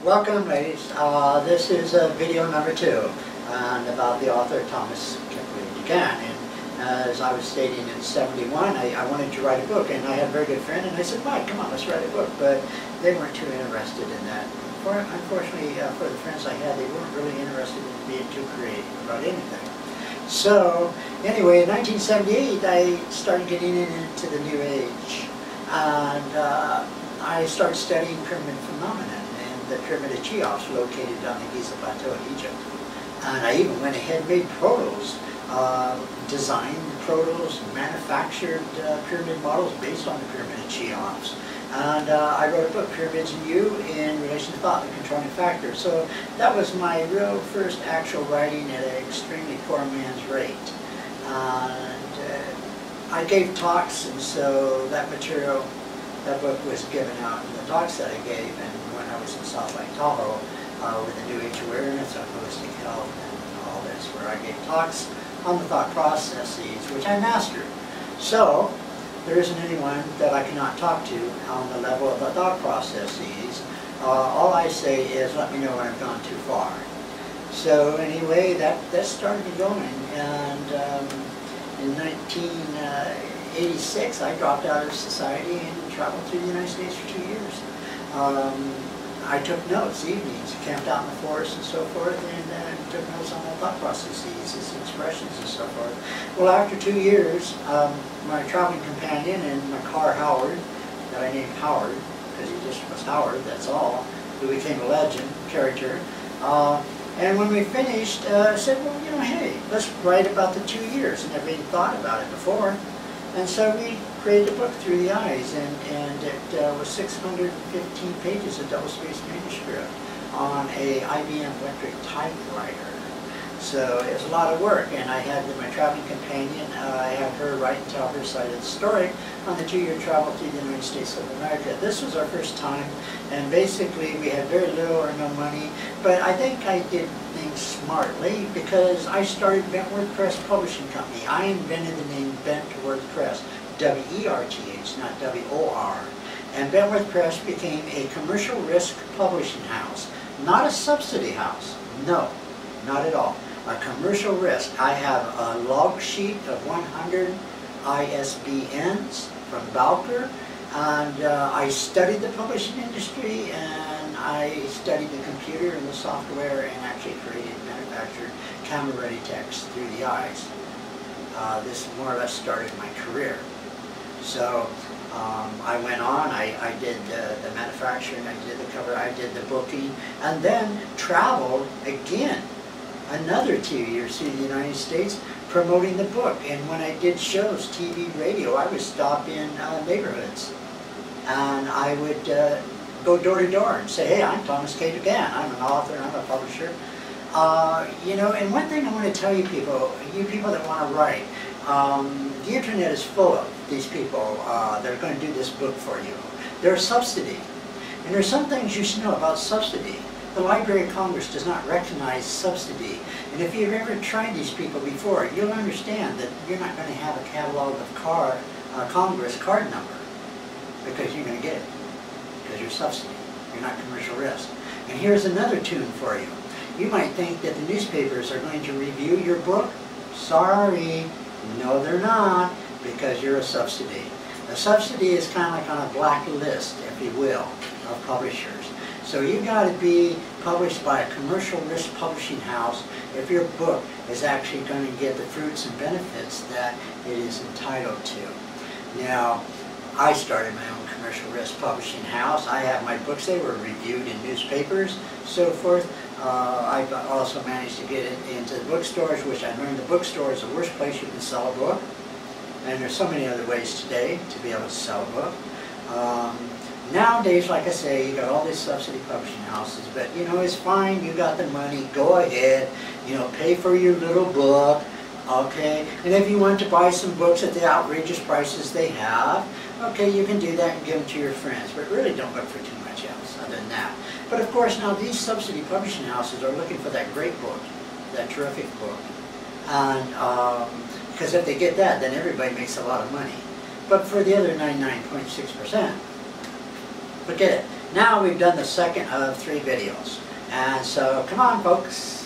Welcome, ladies. This is video number 2 and about the author Thomas Kipley DuGan. And as I was stating in '71, I wanted to write a book, and I had a very good friend, and I said, Mike, come on, let's write a book. But they weren't too interested in that. Unfortunately, for the friends I had, they weren't really interested in being too creative about anything. So, anyway, in 1978, I started getting into the New Age, and I started studying pyramid phenomena. The Pyramid of Cheops located on the Giza Plateau in Egypt. And I even went ahead and made protos, designed protos, manufactured pyramid models based on the Pyramid of Cheops. And I wrote a book, Pyramids and You, in relation to thought, the controlling factor. So that was my real first actual writing at an extremely poor man's rate. And I gave talks, and so that material, that book was given out in the talks that I gave, and when I was in South Lake Tahoe with the New Age Awareness on holistic health and all this, where I gave talks on the thought processes, which I mastered. So there isn't anyone that I cannot talk to on the level of the thought processes. All I say is, let me know when I've gone too far. So anyway, that started me going, and in 1986, I dropped out of society and traveled through the United States for 2 years. I took notes, evenings, camped out in the forest and so forth, and took notes on the thought processes, its expressions and so forth. Well, after 2 years, my traveling companion in my car, Howard, that I named Howard, because he just was Howard, that's all, who became a legend, character, and when we finished, I said, well, you know, hey, let's write about the 2 years. I never even thought about it before. And so we created a book, Through the Eyes, and it was 615 pages of double-spaced manuscript on a IBM electric typewriter. So it was a lot of work, and I had my traveling companion, I had her write and tell her side of the story on the 2-year travel through the United States of America. This was our first time, and basically we had very little or no money, but I think I did things smartly because I started Bentworth Press Publishing Company. I invented the name Bentworth Press, W-E-R-T-H, not W-O-R. And Bentworth Press became a commercial risk publishing house, not a subsidy house, no, not at all. A commercial risk. I have a log sheet of 100 ISBNs from Bowker, and I studied the publishing industry, and I studied the computer and the software, and actually created and manufactured camera-ready text through the eyes. This more or less started my career. So I went on, I did the manufacturing, I did the cover, I did the booking, and then traveled again another 2 years through the United States promoting the book. And when I did shows, TV, radio, I would stop in neighborhoods, and I would go door to door and say, hey, I'm Thomas K. DuGan, I'm an author, I'm a publisher. You know, and one thing I want to tell you people that want to write, the internet is full of these people that are going to do this book for you. They're a subsidy. And there's some things you should know about subsidy. The Library of Congress does not recognize subsidy. And if you've ever tried these people before, you'll understand that you're not going to have a catalog of Congress card number, because you're going to get it, because you're subsidy. You're not commercial risk. And here's another tune for you. You might think that the newspapers are going to review your book. Sorry, no they're not, because you're a subsidy. A subsidy is kind of like on a black list, if you will, of publishers. So you've got to be published by a commercial risk publishing house if your book is actually going to get the fruits and benefits that it is entitled to. Now, I started my own commercial risk publishing house. I have my books, they were reviewed in newspapers, so forth. I also managed to get it into the bookstores, which I learned the bookstore is the worst place you can sell a book. And there's so many other ways today to be able to sell a book. Nowadays, like I say, you got all these subsidy publishing houses, but you know, it's fine, you got the money, go ahead, you know, pay for your little book, okay? And if you want to buy some books at the outrageous prices they have, okay, you can do that and give them to your friends, but really don't look for too much else other than that. But of course, now these subsidy publishing houses are looking for that great book, that terrific book, and because if they get that, then everybody makes a lot of money. But for the other 99.6%, forget it. Now we've done the second of 3 videos. And so, come on folks,